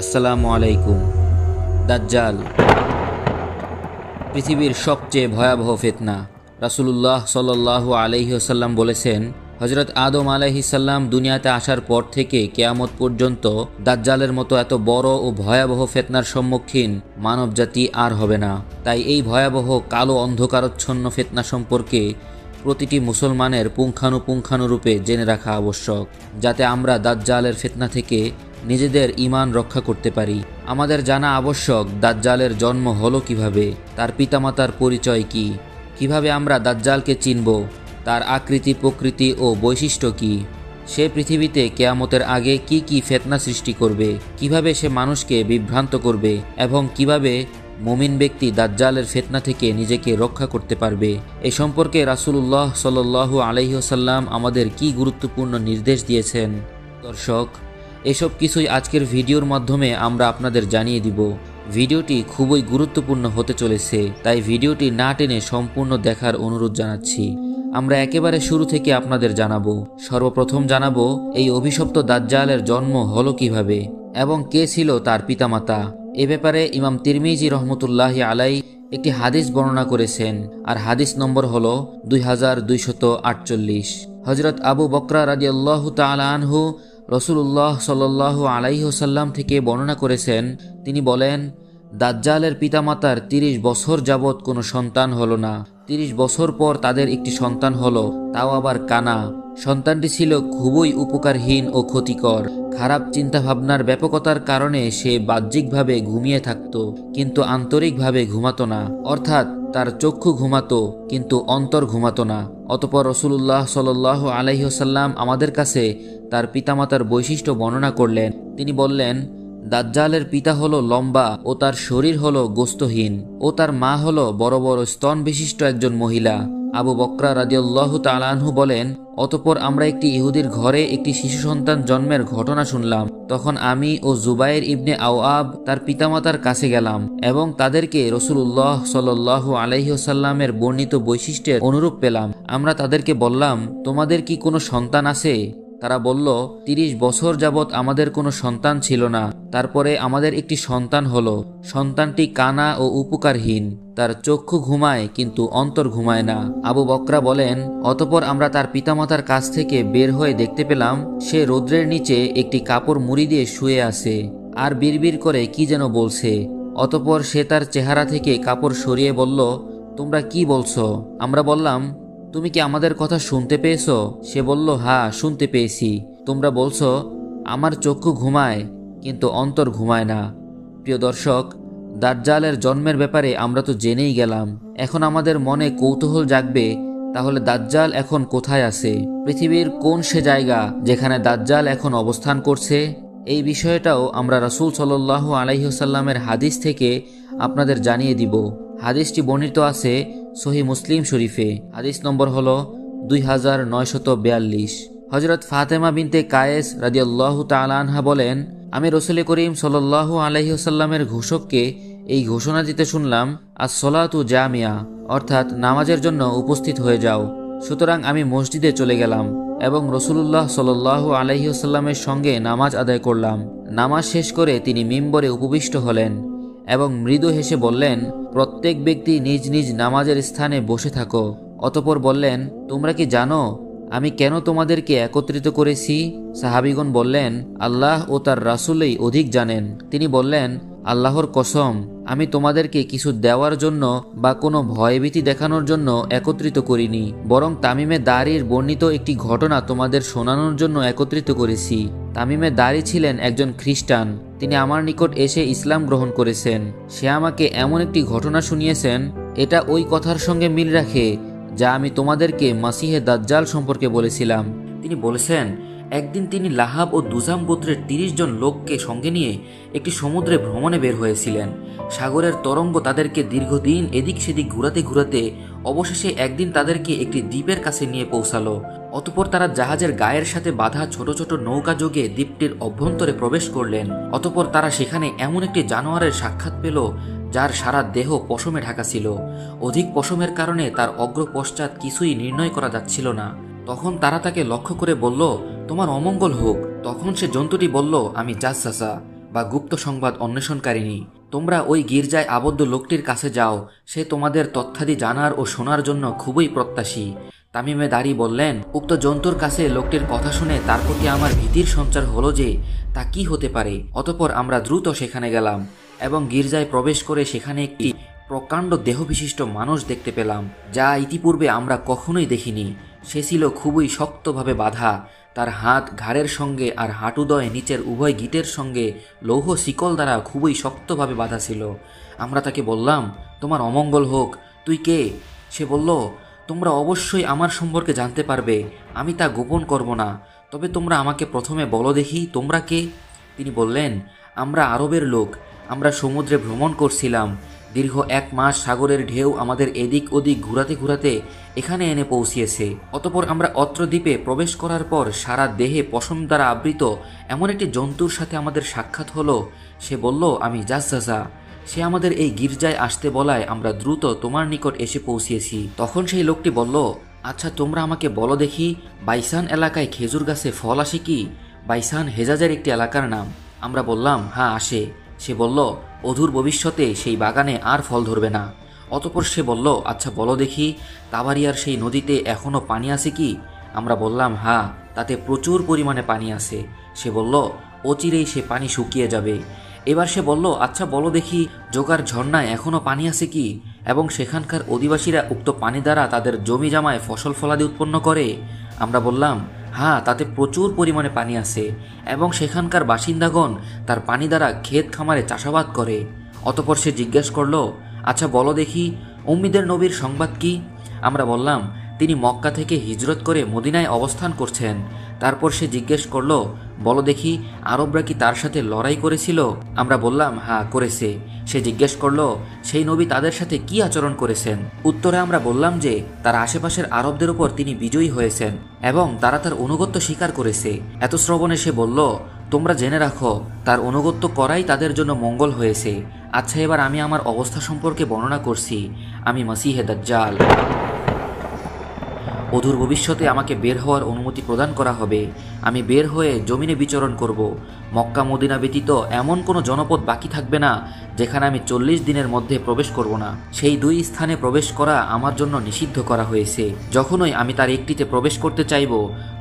আসসালামু আলাইকুম। দাজ্জাল পৃথিবীর সবচেয়ে ভয়াবহ ফিতনা। রাসূলুল্লাহ সাল্লাল্লাহু আলাইহি ওয়াসাল্লাম বলেছেন, হযরত আদম আলাইহিস সালাম দুনিয়াতে আসার পর থেকে কিয়ামত পর্যন্ত দাজ্জালের মতো এত বড় ও ভয়াবহ ফিতনার সম্মুখীন মানবজাতি আর হবে না। তাই এই ভয়াবহ কালো অন্ধকারচ্ছন্ন ফিতনা সম্পর্কে প্রতিটি মুসলমানের পুঙ্খানুপুঙ্খানুরূপে জেনে রাখা আবশ্যক, যাতে আমরা দাজ্জালের ফিতনা থেকে নিজেদের ঈমান রক্ষা করতে পারি। আমাদের জানা আবশ্যক দাজ্জালের জন্ম হলো কিভাবে, তার পিতামাতার পরিচয় কি, কিভাবে আমরা দাজ্জালকে চিনব, তার আকৃতি প্রকৃতি ও বৈশিষ্ট্য কি, সে পৃথিবীতে কেয়ামতের আগে কি কি ফিতনা সৃষ্টি করবে, কিভাবে সে মানুষকে বিভ্রান্ত করবে এবং কিভাবে মুমিন ব্যক্তি দাজ্জালের ফিতনা থেকে নিজেকে রক্ষা করতে পারবে। এ সম্পর্কে রাসূলুল্লাহ সাল্লাল্লাহু আলাইহি ওয়াসাল্লাম আমাদের কি গুরুত্বপূর্ণ নির্দেশ দিয়েছেন। দর্শক, এসব কিছুই আজকের ভিডিওর মাধ্যমে আমরা আপনাদের জানিয়ে দিব। ভিডিওটি খুবই গুরুত্বপূর্ণ হতে চলেছে, তাই ভিডিওটি না টেনে সম্পূর্ণ দেখার অনুরোধ জানাচ্ছি। আমরা একেবারে শুরু থেকে আপনাদের জানাবো। সর্বপ্রথম জানাবো এই অভিশপ্ত দাজ্জালের জন্ম হলো কিভাবে এবং কে ছিল তার পিতামাতা। এ ব্যাপারে ইমাম তিরমিজি রহমতুল্লাহি আলাই একটি হাদিস বর্ণনা করেছেন, আর হাদিস নম্বর হলো 2248। হযরত আবু বকরা রাদিয়াল্লাহু তাআলা আনহু রাসূলুল্লাহ সাল্লাল্লাহু আলাইহি ওয়াসাল্লাম থেকে বর্ণনা করেছেন, তিনি বলেন, দাজ্জালের পিতামাতার 30 বছর যাবৎ কোনো সন্তান হলো না। 30 বছর পর তাদের একটি সন্তান হলো, তাও আবার কানা। সন্তানটি ছিল খুবই উপকারহীন ও ক্ষতিকর। খারাপ চিন্তাভাবনার ব্যাপকতার কারণে সে বাহ্যিকভাবে ঘুমিয়ে থাকত, কিন্তু আন্তরিকভাবে ঘুমাতো না। অর্থাৎ তার চক্ষু ঘুমাতো কিন্তু অন্তর ঘুমাতো না। অতঃপর রাসূলুল্লাহ সাল্লাল্লাহু আলাইহি ওয়াসাল্লাম আমাদের কাছে তার পিতামাতার বৈশিষ্ট্য বর্ণনা করলেন। তিনি বললেন, দাজ্জালের পিতা হলো লম্বা ও তার শরীর হলো গোস্তহীন, ও তার মা হলো বড় বড় স্তন বিশিষ্ট একজন মহিলা। আবু বকরা রাদিয়াল্লাহু তাআলা আনহু বলেন, অতঃপর আমরা একটি ইহুদির ঘরে একটি শিশু সন্তান জন্মের ঘটনা শুনলাম। তখন আমি ও জুবাইর ইবনে আওয়াব তার পিতামাতার কাছে গেলাম এবং তাদেরকে রাসূলুল্লাহ সাল্লাল্লাহু আলাইহি ওয়াসাল্লামের বর্ণিত বৈশিষ্ট্যের অনুরূপ পেলাম। আমরা তাদেরকে বললাম, তোমাদের কি কোনো সন্তান আছে? তারা বলল, 30 বছর যাবৎ আমাদের কোনো সন্তান ছিল না। তারপরে আমাদের একটি সন্তান হলো। সন্তানটি কানা ও উপকারহীন, তার চক্ষু ঘুমায় কিন্তু অন্তর ঘুমায় না। আবু বকরা বলেন, অতঃপর আমরা তার পিতামাতার কাছ থেকে বের হয়ে দেখতে পেলাম সে রৌদ্রের নিচে একটি কাপড় মুড়ি দিয়ে শুয়ে আছে আর বিড়বিড় করে কি যেন বলছে। অতঃপর সে তার চেহারা থেকে কাপড় সরিয়ে বলল, তোমরা কি বলছো? আমরা বললাম, তুমি কি আমাদের কথা শুনতে পেয়েছো? সে বলল, হ্যাঁ, শুনতে পেয়েছি। তোমরা বলছো আমার চক্ষু ঘুমায় কিন্তু অন্তর ঘুমায় না। প্রিয় দর্শক, দাজ্জালের জন্মের ব্যাপারে আমরা তো জেনেই গেলাম। এখন আমাদের মনে কৌতূহল জাগবে, তাহলে দাজ্জাল এখন কোথায় আছে? পৃথিবীর কোন সে জায়গা যেখানে দাজ্জাল এখন অবস্থান করছে? এই বিষয়টাও আমরা রাসূল সাল্লাল্লাহু আলাইহি ওয়াসাল্লামের হাদিস থেকে আপনাদের জানিয়ে দিব। হাদিসটি বর্ণিত আছে সহিহ মুসলিম শরীফে। হাদিস নম্বর হলো 2942। হযরত ফাতেমা বিনতে কায়েস রাদিয়াল্লাহু তাআলা আনহা বলেন, আমি রাসূল করিম সাল্লাল্লাহু আলাইহি ওয়াসাল্লামের ঘোষককে এই ঘোষণা দিতে শুনলাম, আস-সালাতু জামিয়া, অর্থাৎ নামাজের জন্য উপস্থিত হয়ে যাও। সুতরাং আমি মসজিদে চলে গেলাম এবং রাসূলুল্লাহ সাল্লাল্লাহু আলাইহি ওয়াসাল্লামের সঙ্গে নামাজ আদায় করলাম। নামাজ শেষ করে তিনি মিম্বরে উপবিষ্ট হলেন এবং মৃদু হেসে বললেন, প্রত্যেক ব্যক্তি নিজ নিজ নামাজের স্থানে বসে থাকো। অতঃপর বললেন, তোমরা কি জানো আমি কেন তোমাদেরকে একত্রিত করেছি? সাহাবীগণ বললেন, আল্লাহ ও তার রাসূলই অধিক জানেন। তিনি বললেন, আল্লাহর কসম, আমি তোমাদেরকে কিছু দেওয়ার জন্য বা কোনো ভয়ভীতি দেখানোর জন্য একত্রিত করিনি, বরং তামিমে দারির বর্ণিত একটি ঘটনা তোমাদের শোনানোর জন্য একত্রিত করেছি। তামিমে দারি ছিলেন একজন খ্রিস্টান। তিনি আমার নিকট এসে ইসলাম গ্রহণ করেছেন। সে আমাকে এমন একটি ঘটনা শুনিয়েছেন, এটা ওই কথার সঙ্গে মিল রাখে যা আমি তোমাদেরকে মাসিহে দাজ্জাল সম্পর্কে বলেছিলাম। তিনি বলেছেন, একদিন তিনি লাহাব ও দুজাম গোত্রের 30 জন লোককে সঙ্গে নিয়ে একটি সমুদ্রে ভ্রমণে বের হয়েছিলেন। সাগরের তরঙ্গ তাদেরকে দীর্ঘদিন এদিক সেদিক ঘুরাতে ঘুরাতে অবশেষে একদিন তাদেরকে একটি দ্বীপের কাছে নিয়ে পৌঁছালো। অতঃপর তারা জাহাজের গায়ের সাথে বাঁধা ছোট ছোট নৌকা যোগে দ্বীপটির অভ্যন্তরে প্রবেশ করলেন। অতঃপর তারা সেখানে এমন একটি জানোয়ারের সাক্ষাৎ পেল যার সারা দেহ পশমে ঢাকা ছিল। অধিক পশমের কারণে তার অগ্র পশ্চাৎ কিছুই নির্ণয় করা যাচ্ছিল না। তখন তারা তাকে লক্ষ্য করে বলল, তোমার অমঙ্গল হোক। তখন সে জন্তুটি বলল, আমি জাসসাসা বা গুপ্ত সংবাদ অন্বেষণকারিণী। তোমরা ওই গির্জায় আবদ্ধ লোকটির কাছে যাও, সে তোমাদের তথ্যাদি জানার ও শোনার জন্য খুবই প্রত্যাশী। তামিমে দাড়ি বললেন, উক্ত জন্তুর কাছে লোকটির কথা শুনে তার প্রতি আমার ভীতির সঞ্চার হলো যে তা কি হতে পারে। অতঃপর আমরা দ্রুত সেখানে গেলাম এবং গির্জায় প্রবেশ করে সেখানে একটি প্রকাণ্ড দেহবিশিষ্ট মানুষ দেখতে পেলাম, যা ইতিপূর্বে আমরা কখনোই দেখিনি। সে ছিল খুবই শক্তভাবে বাঁধা। তার হাত ঘাড়ের সঙ্গে আর হাঁটুদয় নিচের উভয় গিঁটের সঙ্গে লৌহ শিকল দ্বারা খুবই শক্তভাবে বাঁধা ছিল। আমরা তাকে বললাম, তোমার অমঙ্গল হোক, তুই কে? সে বলল, তোমরা অবশ্যই আমার সম্পর্কে জানতে পারবে, আমি তা গোপন করব না, তবে তোমরা আমাকে প্রথমে বলো দেখি তোমরা কে? তিনি বললেন, আমরা আরবের লোক, আমরা সমুদ্রে ভ্রমণ করছিলাম। দীর্ঘ 1 মাস সাগরের ঢেউ আমাদের এদিক ওদিক ঘুরাতে ঘুরাতে এখানে এনে পৌঁছিয়েছে। অতপর আমরা অত্র দ্বীপে প্রবেশ করার পর সারা দেহে পশম দ্বারা আবৃত এমন একটি জন্তুর সাথে আমাদের সাক্ষাৎ হলো। সে বলল, আমি জাসজাসা। সে আমাদের এই গির্জায় আসতে বলায় আমরা দ্রুত তোমার নিকট এসে পৌঁছিয়েছি। তখন সেই লোকটি বলল, আচ্ছা তোমরা আমাকে বলো দেখি, বাইসান এলাকায় খেজুর গাছে ফল আসে কি? বাইসান হেজাজের একটি এলাকার নাম। আমরা বললাম, হ্যাঁ আসে। সে বলল, অদূর ভবিষ্যতে সেই বাগানে আর ফল ধরবে না। অতপর সে বলল, আচ্ছা বলো দেখি, তাবারিয়ার সেই নদীতে এখনও পানি আছে কি? আমরা বললাম, হ্যাঁ, তাতে প্রচুর পরিমাণে পানি আছে। সে বলল, অচিরেই সে পানি শুকিয়ে যাবে। এবার সে বলল, আচ্ছা বলো দেখি, জোগার ঝর্ণায় এখনও পানি আছে কি এবং সেখানকার অধিবাসীরা উক্ত পানি দ্বারা তাদের জমি জামায় ফসল ফলাদি উৎপন্ন করে? আমরা বললাম, হ্যাঁ, তাতে প্রচুর পরিমাণে পানি আছে এবং সেখানকার বাসিন্দাগণ তার পানি দ্বারা ক্ষেত খামারে চাষাবাদ করে। অতপর সে জিজ্ঞেস করল, আচ্ছা বলো দেখি, উম্মিদের নবীর সংবাদ কি? আমরা বললাম, তিনি মক্কা থেকে হিজরত করে মদিনায় অবস্থান করছেন। তারপর সে জিজ্ঞেস করল, বলো দেখি, আরবরা কি তার সাথে লড়াই করেছিল? আমরা বললাম, হ্যাঁ করেছে। সে জিজ্ঞেস করল, সেই নবী তাদের সাথে কি আচরণ করেছেন? উত্তরে আমরা বললাম যে তার আশেপাশের আরবদের উপর তিনি বিজয়ী হয়েছেন এবং তারা তার অনুগত্য স্বীকার করেছে। এত শ্রবণে সে বলল, তোমরা জেনে রাখো, তার অনুগত্য করাই তাদের জন্য মঙ্গল হয়েছে। আচ্ছা এবার আমি আমার অবস্থা সম্পর্কে বর্ণনা করছি। আমি মসিহে দাজ্জাল। অদূর ভবিষ্যতে আমাকে বের হওয়ার অনুমতি প্রদান করা হবে। আমি বের হয়ে জমিনে বিচরণ করব। মক্কা মদিনা ব্যতীত এমন কোনো জনপদ বাকি থাকবে না যেখানে আমি 40 দিনের মধ্যে প্রবেশ করব না। সেই 2 স্থানে প্রবেশ করা আমার জন্য নিষিদ্ধ করা হয়েছে। যখনই আমি তার একটিতে প্রবেশ করতে চাইব,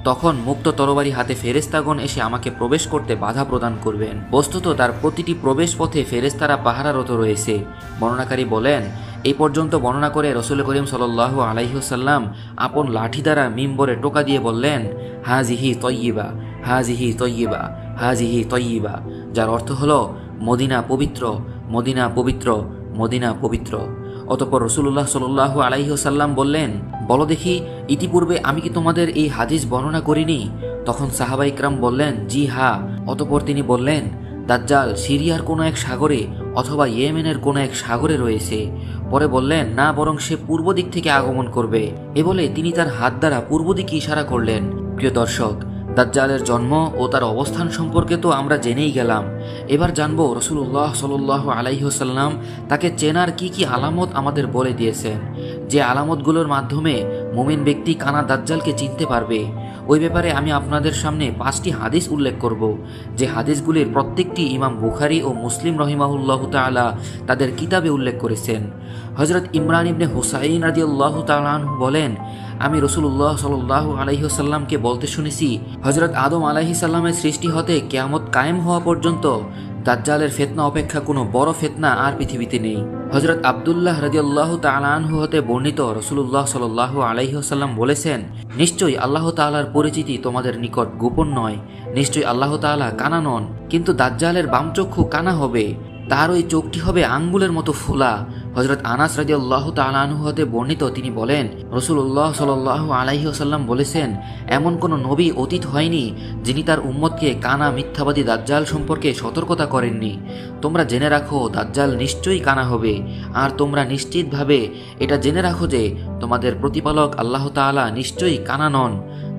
তখন মুক্ত তরবারি হাতে ফেরেশতাগণ এসে আমাকে প্রবেশ করতে বাধা প্রদান করবেন। বস্তুত তার প্রতিটি প্রবেশ পথে ফেরেশতারা পাহারারত রয়েছে। বর্ণনাকারী বলেন, এই পর্যন্ত বর্ণনা করে রাসূল করিম সাল্লাল্লাহু আলাইহি ওয়াসাল্লাম আপন লাঠি দ্বারা মিম্বরে টোকা দিয়ে বললেন, হাজিহি তয়্যিবা, হাজিহি তয়্যিবা, হাজিহি তয়্যিবা, যার অর্থ হলো মদিনা পবিত্র, মদিনা পবিত্র, মদিনা পবিত্র। অতঃপর রাসূলুল্লাহ সাল্লাল্লাহু আলাইহি ওয়াসাল্লাম বললেন, বলো দেখি, ইতিপূর্বে আমি কি তোমাদের এই হাদিস বর্ণনা করিনি? তখন সাহাবা ইকরাম বললেন, জি হ্যাঁ। অতঃপর তিনি বললেন, দাজ্জাল সিরিয়ার কোনো এক সাগরে অথবা ইয়েমেনের কোনো এক সাগরে রয়েছে। পরে বললেন, না, বরং সে পূর্ব দিক থেকে আগমন করবে। এ বলে তিনি তার হাত দ্বারা পূর্ব দিকে ইশারা করলেন। প্রিয় দর্শক, দাজ্জালের জন্ম ও তার অবস্থান সম্পর্কে তো আমরা জেনেই গেলাম। এবার জানবো রাসূলুল্লাহ সাল্লাল্লাহু আলাইহি ওয়াসাল্লাম তাকে চেনার কি কি আলামত আমাদের বলে দিয়েছেন, যে আলামতগুলোর মাধ্যমে মুমিন ব্যক্তি কানা দাজ্জালকে চিনতে পারবে। ওই ব্যাপারে আমি আপনাদের সামনে 5টি হাদিস উল্লেখ করব, যে হাদিসগুলির প্রত্যেকটি ইমাম বুখারী ও মুসলিম রহিমাহুল্লাহু তাআলা তাদের কিতাবে উল্লেখ করেছেন। হযরত ইমরান ইবনে হুসাইন রাদিয়াল্লাহু তাআলা আনহু বলেন, আমি রাসূলুল্লাহ সাল্লাল্লাহু আলাইহি ওয়াসাল্লামকে বলতে শুনেছি, হযরত আদম আলাইহিস সালামের সৃষ্টি হতে কিয়ামত কায়েম হওয়া পর্যন্ত দাজ্জালের ফিতনা অপেক্ষা কোনো বড় ফিতনা আর পৃথিবীতে নেই। হযরত আব্দুল্লাহ রাদিয়াল্লাহু তাআলা আনহু হতে বর্ণিত রাসূলুল্লাহ সাল্লাল্লাহু আলাইহি ওয়াসাল্লাম বলেছেন, নিশ্চয়ই আল্লাহ তাআলার পরিচিতি তোমাদের নিকট গোপন নয়। নিশ্চয়ই আল্লাহ তাআলা কানা নন, কিন্তু দাজ্জালের বাম চক্ষু কানা হবে, তার ওই চোখটি হবে আঙ্গুলের মতো ফোলা। হযরত আনাস রাদিয়াল্লাহু তাআলা আনহু হতে বর্ণিত, তিনি বলেন, রাসূলুল্লাহ সাল্লাল্লাহু আলাইহি ওয়াসাল্লাম বলেছেন, এমন কোন নবী অতীত হয়নি যিনি তার উম্মতকে কানা মিথ্যাবাদী দাজ্জাল সম্পর্কে সতর্কতা করেননি। তোমরা জেনে রাখো, দাজ্জাল নিশ্চয়ই কানা হবে, আর তোমরা নিশ্চিতভাবে এটা জেনে রাখো যে তোমাদের প্রতিপালক আল্লাহ তাআলা নিশ্চয়ই কানা নন।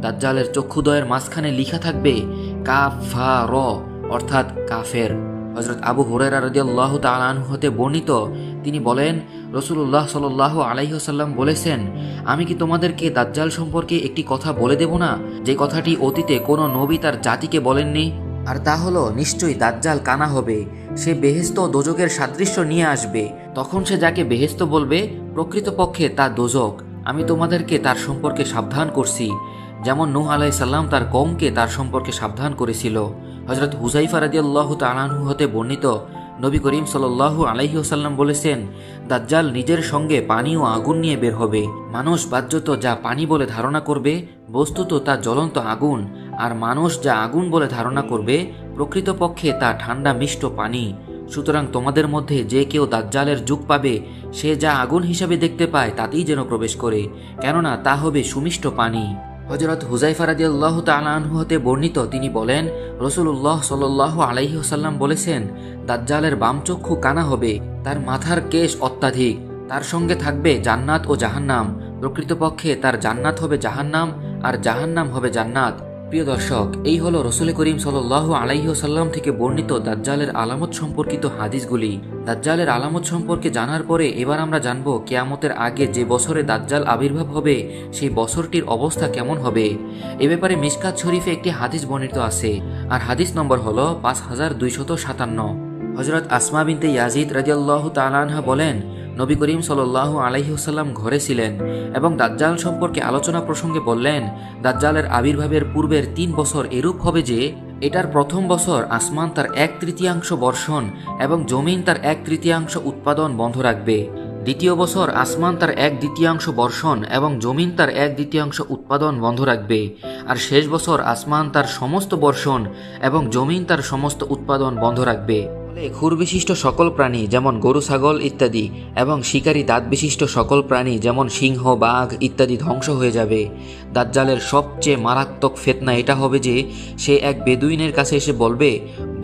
দাজ্জালের চক্ষুদ্বয়ের মাঝখানে লিখা থাকবে কাফার, অর্থাৎ কাফের। হযরত আবু হুরায়রা রাদিয়াল্লাহু তাআলা আনহু হতে বর্ণিত, তিনি বলেন, রাসূলুল্লাহ সাল্লাল্লাহু আলাইহি ওয়াসাল্লাম বলেছেন, আমি কি তোমাদেরকে দাজ্জাল সম্পর্কে একটি কথা বলে দেব না, যে কথাটি অতীতে কোনো নবী তার জাতিকে বলেননি? আর তা হলো নিশ্চয়ই দাজ্জাল কানা হবে, সে বেহেশত ও দোজকের সাদৃশ্য নিয়ে আসবে। তখন সে যাকে বেহেশত বলবে প্রকৃতপক্ষে তা দোজক। আমি তোমাদেরকে তার সম্পর্কে সাবধান করছি, যেমন নূহ আলাইহিস সালাম তার কওমকে তার সম্পর্কে সাবধান করেছিল। হযরত হুযাইফা রাদিয়াল্লাহু তাআলা আনহু হতে বর্ণিত, নবী করিম সাল্লাল্লাহু আলাইহি ওয়াসাল্লাম বলেছেন, দাজ্জাল নিজের সঙ্গে পানি ও আগুন নিয়ে বের হবে। মানুষ বাহ্যত যা পানি বলে ধারণা করবে, বস্তুত তা জ্বলন্ত আগুন, আর মানুষ যা আগুন বলে ধারণা করবে, প্রকৃতপক্ষে তা ঠান্ডা মিষ্ট পানি। সুতরাং তোমাদের মধ্যে যে কেউ দাজ্জালের যুগ পাবে, সে যা আগুন হিসাবে দেখতে পায় তাতেই যেন প্রবেশ করে, কেননা তা হবে সুমিষ্ট পানি। হযরত হুযাইফা রাদিয়াল্লাহু তাআলা আনহু হতে বর্ণিত, তিনি বলেন, রাসূলুল্লাহ সাল্লাল্লাহু আলাইহি ওয়াসাল্লাম বলেছেন, দাজ্জালের বাম চক্ষু কানা হবে, তার মাথার কেশ অত্যাধিক, তার সঙ্গে থাকবে জান্নাত ও জাহান্নাম। প্রকৃতপক্ষে তার জান্নাত হবে জাহান্নাম, আর জাহান্নাম হবে জান্নাত। প্রিয় দর্শক, এই হলো রাসূল করিম সাল্লাল্লাহু আলাইহি ওয়াসাল্লাম থেকে বর্ণিত দাজ্জালের আলামত সম্পর্কিত হাদিসগুলি। দাজ্জালের আলামত সম্পর্কে জানার পরে এবার আমরা জানব কিয়ামতের আগে যে বছরে দাজ্জাল আবির্ভাব হবে সেই বছরটির অবস্থা কেমন হবে। এ ব্যাপারে মিশকাত শরীফে একটি হাদিস বর্ণিত আছে, আর হাদিস নম্বর হলো 5257। হযরত আসমা বিনতে ইয়াজিদ রাদিয়াল্লাহু তাআলা আনহা বলেন, নবী করিম সাল্লাল্লাহু আলাইহি ওয়াসাল্লাম ঘরে ছিলেন এবং দাজ্জাল সম্পর্কে আলোচনা প্রসঙ্গে বললেন, দাজ্জালের আবির্ভাবের পূর্বের 3 বছর এরূপ হবে যে, এটার প্রথম বছর আসমান তার 1/3 বর্ষণ এবং জমিন তার 1/3 উৎপাদন বন্ধ রাখবে। দ্বিতীয় বছর আসমান তার 1/2 বর্ষণ এবং জমিন তার 1/2 উৎপাদন বন্ধ রাখবে। আর শেষ বছর আসমান তার সমস্ত বর্ষণ এবং জমিন তার সমস্ত উৎপাদন বন্ধ রাখবে। খুর বিশিষ্ট সকল প্রাণী যেমন গরু, ছাগল ইত্যাদি এবং শিকারী দাঁত বিশিষ্ট সকল প্রাণী যেমন সিংহ, বাঘ ইত্যাদি ধ্বংস হয়ে যাবে। দাজ্জালের সবচেয়ে মারাত্মক ফিতনা এটা হবে যে, সে এক বেদুইনের কাছে এসে বলবে,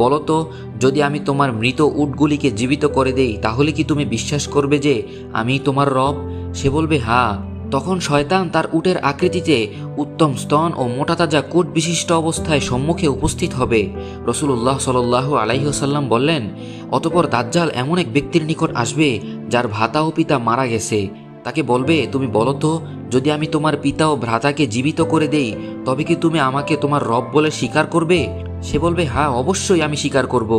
বলতো, যদি আমি তোমার মৃত উটগুলিকে জীবিত করে দেই তাহলে কি তুমি বিশ্বাস করবে যে আমি তোমার রব? সে বলবে হ্যাঁ। তখন শয়তান তার উটের আকৃতিতে উত্তম স্তন ও মোটা তাজা কোট বিশিষ্ট অবস্থায় সম্মুখে উপস্থিত হবে। রাসূলুল্লাহ সাল্লাল্লাহু আলাইহি ওয়াসাল্লাম বললেন, অতঃপর দাজ্জাল এমন এক ব্যক্তির নিকট আসবে যার ভ্রাতা ও পিতা মারা গেছে। তাকে বলবে, তুমি বলো তো, যদি আমি তোমার পিতা ও ভ্রাতাকে জীবিত করে দেই তবে কি তুমি আমাকে তোমার রব বলে স্বীকার করবে? সে বলবে, হ্যাঁ অবশ্যই আমি স্বীকার করব।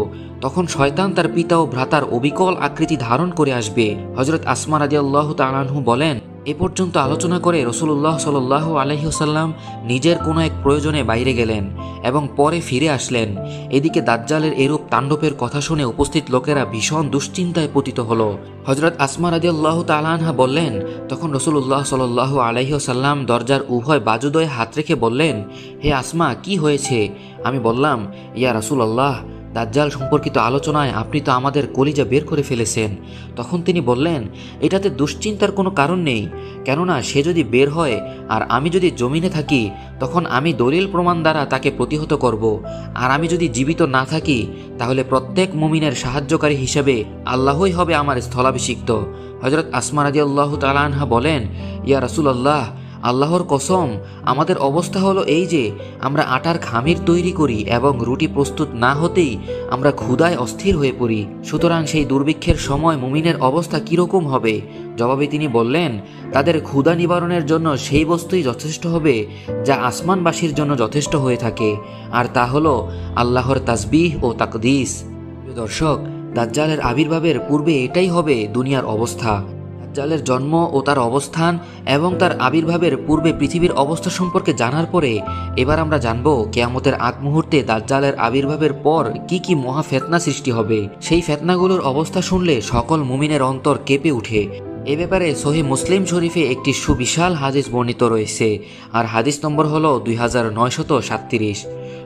তখন শয়তান তার পিতা ও ভ্রাতার অবিকল আকৃতি ধারণ করে আসবে। হযরত আসমা রাদিয়াল্লাহু তাআলা আনহু বলেন, এ পর্যন্ত আলোচনা করে রাসূলুল্লাহ সাল্লাল্লাহু আলাইহি ওয়াসাল্লাম নিজের কোনো এক প্রয়োজনে বাইরে গেলেন এবং পরে ফিরে আসলেন। এদিকে দাজ্জালের এরূপ তাণ্ডবের কথা শুনে উপস্থিত লোকেরা ভীষণ দুশ্চিন্তায় পতিত হলো। হযরত আসমা রাদিয়াল্লাহু তাআলা আনহা বললেন, তখন রাসূলুল্লাহ সাল্লাল্লাহু আলাইহি ওয়াসাল্লাম দরজার উভয় বাজুদয়ে হাত রেখে বললেন, হে আসমা, কি হয়েছে? আমি বললাম, ইয়া রাসূলুল্লাহ, দাজ্জাল সম্পর্কিত আলোচনায় আপনি তো আমাদের কলিজা বের করে ফেলেছেন। তখন তিনি বললেন, এটাতে দুশ্চিন্তার কোনো কারণ নেই, কেননা সে যদি বের হয় আর আমি যদি জমিনে থাকি তখন আমি দলিল প্রমাণ দ্বারা তাকে প্রতিহত করব, আর আমি যদি জীবিত না থাকি তাহলে প্রত্যেক মুমিনের সাহায্যকারী হিসেবে আল্লাহই হবে আমার স্থলাভিষিক্ত। হযরত আসমা রাদিয়াল্লাহু তাআলা আনহা বলেন, ইয়া রাসূলুল্লাহ, আল্লাহর কসম, আমাদের অবস্থা হলো এই যে আমরা আটার খামির তৈরি করি এবং রুটি প্রস্তুত না হতেই আমরা ক্ষুধায় অস্থির হয়ে পড়ি। সুতরাং সেই দুর্ভিক্ষের সময় মুমিনের অবস্থা কীরকম হবে? জবাবে তিনি বললেন, তাদের ক্ষুধা নিবারণের জন্য সেই বস্তুই যথেষ্ট হবে যা আসমানবাসীর জন্য যথেষ্ট হয়ে থাকে, আর তা হলো আল্লাহর তাসবিহ ও তাকদিস। দর্শক, দাজ্জালের আবির্ভাবের পূর্বে এটাই হবে দুনিয়ার অবস্থা। দাজ্জালের জন্ম ও তার অবস্থান এবং তার আবির্ভাবের পূর্বে পৃথিবীর অবস্থা সম্পর্কে জানার পরে এবার আমরা জানব কিয়ামতের আগ মুহূর্তে দাজ্জালের আবির্ভাবের পর কি কি মহা ফিতনা সৃষ্টি হবে। সেই ফিতনাগুলোর অবস্থা শুনলে সকল মুমিনের অন্তর কেঁপে ওঠে। এ ব্যাপারে সহিহ মুসলিম শরীফে একটি সুবিশাল হাদিস বর্ণিত রয়েছে, আর হাদিস নম্বর হলো 2937।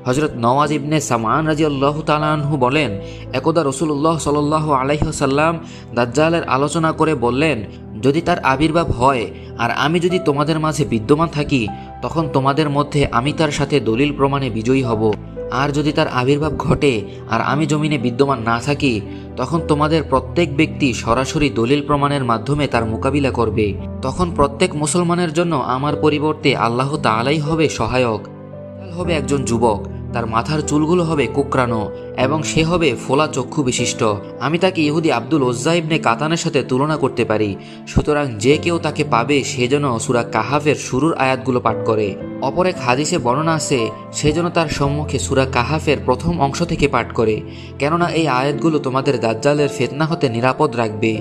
হযরত নওয়াজ ইবনে সামান রাদিয়াল্লাহু তাআলা আনহু বলেন, একদা রাসূলুল্লাহ সাল্লাল্লাহু আলাইহি ওয়াসাল্লাম দাজ্জালের আলোচনা করে বললেন, যদি তার আবির্ভাব হয় আর আমি যদি তোমাদের মাঝে বিদ্যমান থাকি তখন তোমাদের মধ্যে আমি তার সাথে দলিল প্রমাণে বিজয়ী হব, আর যদি তার আবির্ভাব ঘটে আর আমি জমিনে বিদ্যমান না থাকি তখন তোমাদের প্রত্যেক ব্যক্তি সরাসরি দলিল প্রমাণের মাধ্যমে তার মোকাবিলা করবে। তখন প্রত্যেক মুসলমানের জন্য আমার পরিবর্তে আল্লাহ তাআলাই হবে সহায়ক। হবে একজন যুবক, তার মাথার চুলগুলো হবে কোকড়ানো এবং সে হবে ফোলা চক্ষু বিশিষ্ট। আমি তাকে ইহুদি আব্দুল উজ্জা ইবনে কাতানের সাথে তুলনা করতে পারি। সুতরাং যে কেউ তাকে পাবে সে যেন সূরা কাহাফের শুরুর আয়াতগুলো পাঠ করে। অপর এক হাদিসে বর্ণনা আছে সে যেন তার সম্মুখে সূরা কাহাফের প্রথম অংশ থেকে পাঠ করে, কেননা এই আয়াতগুলো তোমাদের দাজ্জালের ফিতনা হতে নিরাপদ রাখবে।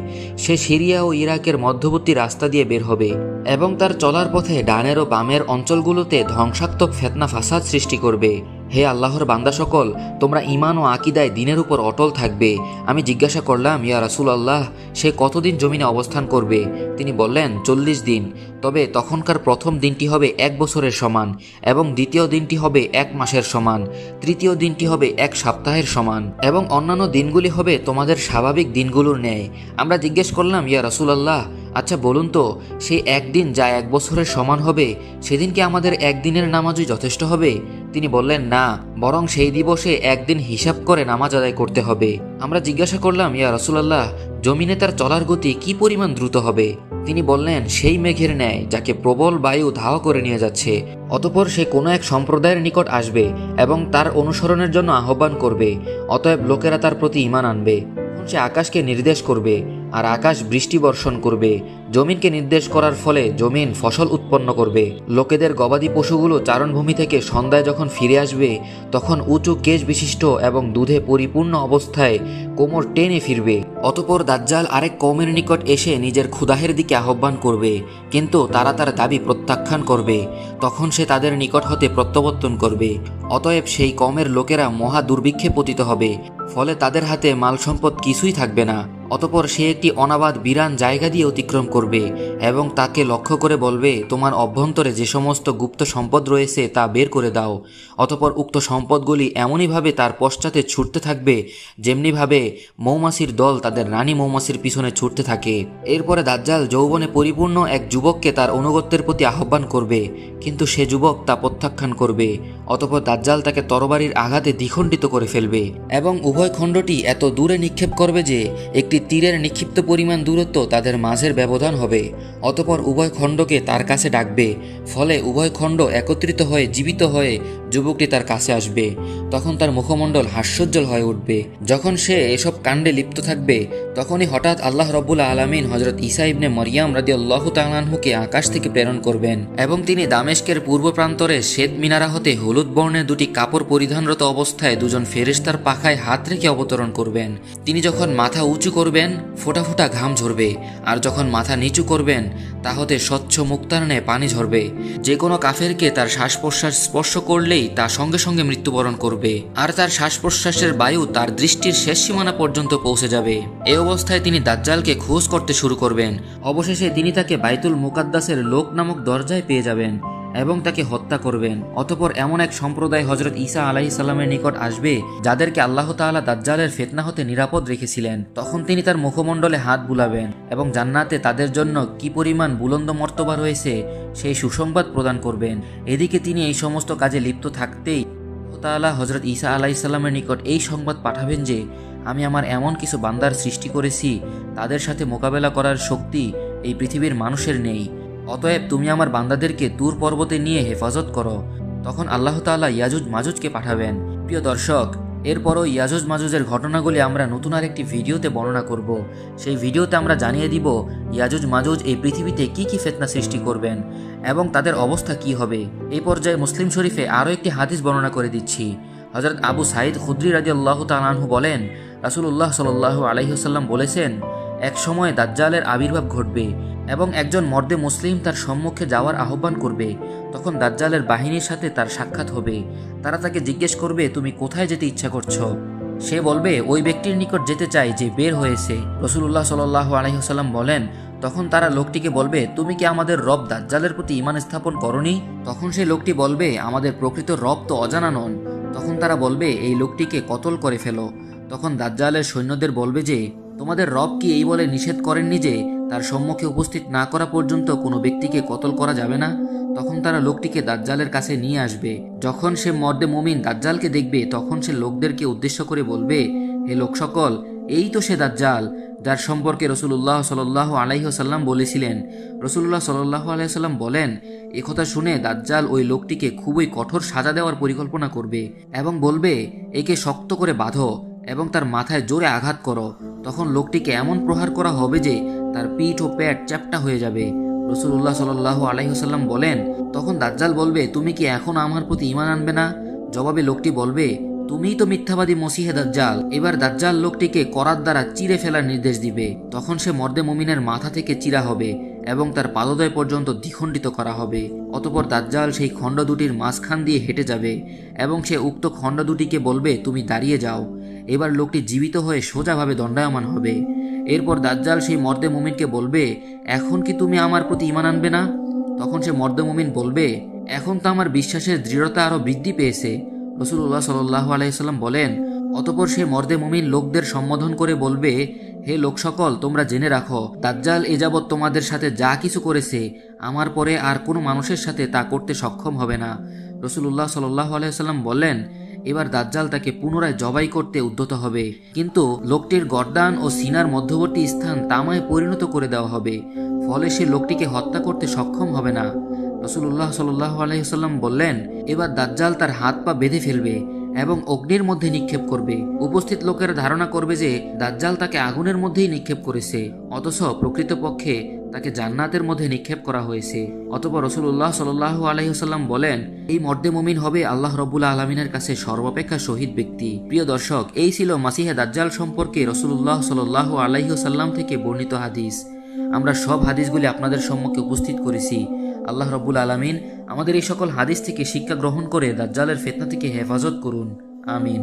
সে সিরিয়া ও ইরাকের মধ্যবর্তী রাস্তা দিয়ে বের হবে এবং তার চলার পথে ডানের ও বামের অঞ্চলগুলোতে ধ্বংসাত্মক ফিতনা ফাসাদ সৃষ্টি করবে। হে আল্লাহর বান্দা সকল, তোমরা ঈমান ও আকীদায় দ্বীনের উপর অটল থাকবে। আমি জিজ্ঞাসা করলাম, ইয়া রাসূলুল্লাহ, সে কতদিন জমিনে অবস্থান করবে? তিনি বললেন, 40 দিন। তবে তখনকার প্রথম দিনটি হবে 1 বছরের সমান এবং দ্বিতীয় দিনটি হবে 1 মাসের সমান, তৃতীয় দিনটি হবে 1 সপ্তাহের সমান এবং অন্যান্য দিনগুলি হবে তোমাদের স্বাভাবিক দিনগুলোর ন্যায়। আমরা জিজ্ঞেস করলাম, ইয়া রাসূলুল্লাহ, আচ্ছা বলুন তো, সেই একদিন যা 1 বছরের সমান হবে সেদিন কি আমাদের একদিনের নামাজই যথেষ্ট হবে? তিনি বললেন, না, বরং সেই দিবসে একদিন হিসাব করে নামাজ আদায় করতে হবে। আমরা জিজ্ঞাসা করলাম, ইয়া রাসূলুল্লাহ, জমিনে তার চলার গতি কি পরিমাণ দ্রুত হবে? তিনি বললেন, সেই মেঘের ন্যায় যাকে প্রবল বায়ু ধাওয়া করে নিয়ে যাচ্ছে। অতঃপর সে কোনো এক সম্প্রদায়ের নিকট আসবে এবং তার অনুসরণের জন্য আহ্বান করবে। অতএব লোকেরা তার প্রতি ঈমান আনবে। সে আকাশকে নির্দেশ করবে আর আকাশ বৃষ্টি বর্ষণ করবে। জমিনকে নির্দেশ করার ফলে জমিন ফসল উৎপন্ন করবে। লোকেদের গবাদি পশুগুলো চারণভূমি থেকে সন্ধ্যায় যখন ফিরে আসবে তখন উঁচু কেশ বিশিষ্ট এবং দুধে পরিপূর্ণ অবস্থায় কোমর টেনে ফিরবে। অতঃপর দাজ্জাল আরেক কওমের নিকট এসে নিজের ক্ষুধাহের দিকে আহ্বান করবে, কিন্তু তারা তার দাবি প্রত্যাখ্যান করবে। তখন সে তাদের নিকট হতে প্রত্যাবর্তন করবে। অতএব সেই কওমের লোকেরা মহা দুর্ভিক্ষে পতিত হবে, ফলে তাদের হাতে মাল সম্পদ কিছুই থাকবে না। অতঃপর সে একটি অনাবাদ বিরান জায়গা দিয়ে অতিক্রম করবে এবং তাকে লক্ষ্য করে বলবে, তোমার অভ্যন্তরে যে সমস্ত গুপ্ত সম্পদ রয়েছে তা বের করে দাও। অতঃপর উক্ত সম্পদগুলি এমনইভাবে তার পশ্চাতে ছুটতে থাকবে যেমনিভাবে মৌমাছির দল তাদের রানী মৌমাছির পিছনে ছুটতে থাকে। এরপরে দাজ্জাল যৌবনে পরিপূর্ণ এক যুবককে তার অনুগত্যের প্রতি আহ্বান করবে, কিন্তু সে যুবক তা প্রত্যাখ্যান করবে। অতঃপর দাজ্জাল তাকে তরবারির আঘাতে দ্বিখণ্ডিত করে ফেলবে এবং উভয় খণ্ডটি এত দূরে নিক্ষেপ করবে যে একটি তীরের নিক্ষিপ্ত পরিমাণ দূরত্ব তাদের মাঝের ব্যবধান হবে। অতঃপর উভয় খণ্ডকে তার কাছে ডাকবে, ফলে উভয় খণ্ড একত্রিত হয়ে জীবিত হয়ে যুবকটি তার কাছে আসবে। তখন তার মুখমণ্ডল হাস্যোজ্জ্বল হয়ে উঠবে। যখন সে এসব কাণ্ডে লিপ্ত থাকবে তখনই হঠাৎ আল্লাহ রব্বুল আলামিন হযরত ঈসা ইবনে মরিয়ম রাদিয়াল্লাহু তাআলা আনহুকে আকাশ থেকে প্রেরণ করবেন এবং তিনি দামেস্কের পূর্ব প্রান্তরে শ্বেত মিনারা হতে হলুদ বর্ণের দুটি কাপড় পরিধানরত অবস্থায় দুজন ফেরেশতার পাখায় হাত রেখে অবতরণ করবেন। তিনি যখন মাথা উঁচু করবেন ফোঁটা ফোঁটা ঘাম ঝরবে, আর যখন মাথা নিচু করবেন তা হতে স্বচ্ছ মুক্তার ন্যায় পানি ঝরবে। যে কোনো কাফেরকে তার শ্বাস প্রশ্বাস স্পর্শ করলেই তা সঙ্গে সঙ্গে মৃত্যুবরণ করবে, আর তার শ্বাস প্রশ্বাসের বায়ু তার দৃষ্টির শেষ সীমানা পর্যন্ত পৌঁছে যাবে। এই অবস্থায় তিনি দাজ্জালকে খোঁজ করতে শুরু করবেন। অবশেষে তিনি তাকে বাইতুল মুকাদ্দাসের লোক নামক দরজায় পেয়ে যাবেন এবং তাকে হত্যা করবেন। অতঃপর এমন এক সম্প্রদায় হযরত ঈসা আলাইহিস সালামের নিকট আসবে যাদেরকে আল্লাহ তাআলা দাজ্জালের ফিতনা হতে নিরাপদ রেখেছিলেন। তখন তিনি তার মুখমণ্ডলে হাত বুলাবেন এবং জান্নাতে তাদের জন্য কি পরিমাণ বুলন্দ মর্তবা রয়েছে সেই সুসংবাদ প্রদান করবেন। এদিকে তিনি এই সমস্ত কাজে লিপ্ত থাকতেই আল্লাহ তাআলা হযরত ঈসা আলাইহিস সালামের নিকট এই সংবাদ পাঠাবেন যে আমি আমার এমন কিছু বান্দার সৃষ্টি করেছি তাদের সাথে মোকাবেলা করার শক্তি এই পৃথিবীর মানুষের নেই। অতএব তুমি আমার বান্দাদেরকে তুর পর্বতে নিয়ে হেফাজত করো। তখন আল্লাহ তাআলা ইয়াজুজ মাজুজকে পাঠাবেন। প্রিয় দর্শক, এরপরও ইয়াজুজ মাজুজের ঘটনাগুলি আমরা নতুন আরেকটি ভিডিওতে বর্ণনা করব। সেই ভিডিওতে আমরা জানিয়ে দিব ইয়াজুজ মাজুজ এই পৃথিবীতে কি কি ফিতনা সৃষ্টি করবেন এবং তাদের অবস্থা কি হবে। এই পর্যায়ে মুসলিম শরীফে আরও একটি হাদিস বর্ণনা করে দিচ্ছি। হযরত আবু সাঈদ খুদরি রাদিয়াল্লাহু তাআলা আনহু বলেন, রাসূলুল্লাহ সাল্লাল্লাহু আলাইহি ওয়াসাল্লাম বলেছেন, এক সময় দাজ্জালের আবির্ভাব ঘটবে এবং একজন মর্দে মুসলিম তার সম্মুখে যাওয়ার আহ্বান করবে। তখন দাজ্জালের বাহিনীর সাথে তার সাক্ষাৎ হবে। তারা তাকে জিজ্ঞেস করবে, তুমি কোথায় যেতে ইচ্ছা করছো? সে বলবে, ওই ব্যক্তির নিকট যেতে চাই যে বের হয়েছে। রাসূলুল্লাহ সাল্লাল্লাহু আলাইহি ওয়াসাল্লাম বলেন, তখন তারা লোকটিকে বলবে, তুমি কি আমাদের রব দাজ্জালের প্রতি ঈমান স্থাপন করনি? তখন সেই লোকটি বলবে, আমাদের প্রকৃত রব তো অজানা নন। তখন তারা বলবে, এই লোকটিকে কতল করে ফেলো। তখন দাজ্জালের সৈন্যদের বলবে যে, তোমাদের রব কি এই বলে নিষেধ করেননি যে তার সম্মুখে উপস্থিত না করা পর্যন্ত কোনো ব্যক্তিকে কতল করা যাবে না? তখন তারা লোকটিকে দাজ্জালের কাছে নিয়ে আসবে। যখন সে মর্দে মুমিন দাজ্জালকে দেখবে তখন সে লোকদেরকে উদ্দেশ্য করে বলবে, হে লোক সকল, এই তো সে দাজ্জাল যার সম্পর্কে রসুল্লাহ সাল্লাল্লাহু আলাইহি ওয়াসাল্লাম বলেছিলেন। রসুল্লাহ সাল্লাল্লাহু আলাইহি ওয়াসাল্লাম বলেন, একথা শুনে দাজ্জাল ওই লোকটিকে খুবই কঠোর সাজা দেওয়ার পরিকল্পনা করবে এবং বলবে, একে শক্ত করে বাঁধো এবং তার মাথায় জোরে আঘাত করো। তখন লোকটিকে এমন প্রহার করা হবে যে তার পিঠ ও পেট চ্যাপ্টা হয়ে যাবে। রসুল্লাহ সাল্লাল্লাহু আলাইহি ওয়াসাল্লাম বলেন, তখন দাজ্জাল বলবে, তুমি কি এখন আমার প্রতি ঈমান আনবে না? জবাবে লোকটি বলবে, তুমিই তো মিথ্যাবাদী মসিহে দাজ্জাল। এবার দাজ্জাল লোকটিকে করাত দ্বারা চিরে ফেলার নির্দেশ দিবে। তখন সে মর্দে মুমিনের মাথা থেকে চিরা হবে এবং তার পাদোদয় পর্যন্ত দ্বিখণ্ডিত করা হবে। অতঃপর দাজ্জাল সেই খণ্ড দুটির মাঝখান দিয়ে হেঁটে যাবে এবং সে উক্ত খণ্ড দুটিকে বলবে, তুমি দাঁড়িয়ে যাও। এবার লোকটি জীবিত হয়ে সোজাভাবে দণ্ডায়মান হবে। এরপর দাজ্জাল সেই মর্দে মুমিনকে বলবে, এখন কি তুমি আমার প্রতি ঈমান আনবে না? তখন সে মর্দে মুমিন বলবে, এখন তো আমার বিশ্বাসের দৃঢ়তা আরো বৃদ্ধি পেয়েছে। রসুল্লাহ সাল্লাল্লাহু আলাইহি ওয়াসাল্লাম বলেন, অতঃপর সে মর্দে মুমিন লোকদের সম্বোধন করে বলবে, হে লোক সকল, তোমরা জেনে রাখো, দাজ্জাল এ যাবৎ তোমাদের সাথে যা কিছু করেছে, আমার পরে আর কোনো মানুষের সাথে তা করতে সক্ষম হবে না। রসুল্লাহ সাল্লাল্লাহু আলাইহি ওয়াসাল্লাম বললেন, এবার দাজ্জাল তাকে পুনরায় জবাই করতে উদ্যত হবে, কিন্তু লোকটির গর্দান ও সিনার মধ্যবর্তী স্থান তামায় পরিণত করে দেওয়া হবে, ফলে সে লোকটিকে হত্যা করতে সক্ষম হবে না। রসুল্লাহ সাল্লাল্লাহু আলাইহি ওয়াসাল্লাম বললেন, এবার দাজ্জাল তার হাত পা বেঁধে ফেলবে এবং অগ্নির মধ্যে নিক্ষেপ করবে। উপস্থিত লোকেরা ধারণা করবে যে দাজ্জাল তাকে আগুনের মধ্যেই নিক্ষেপ করেছে, অথচ প্রকৃতপক্ষে তাকে জান্নাতের মধ্যে নিক্ষেপ করা হয়েছে। অতঃপর রসুল্লাহ সাল্লাল্লাহু আলাইহি ওয়াসাল্লাম বলেন, এই মর্দে মুমিন হবে আল্লাহ রাব্বুল আলামিনের কাছে সর্বাপেক্ষা শহীদ ব্যক্তি। প্রিয় দর্শক, এই ছিল মাসিহে দাজ্জাল সম্পর্কে রসুল্লাহ সাল্লাল্লাহু আলাইহি ওয়াসাল্লাম থেকে বর্ণিত হাদিস। আমরা সব হাদিসগুলি আপনাদের সম্মুখে উপস্থিত করেছি। আল্লাহ রাব্বুল আলামিন আমাদের এই সকল হাদিস থেকে শিক্ষা গ্রহণ করে দাজ্জালের ফিতনা থেকে হেফাজত করুন। আমিন।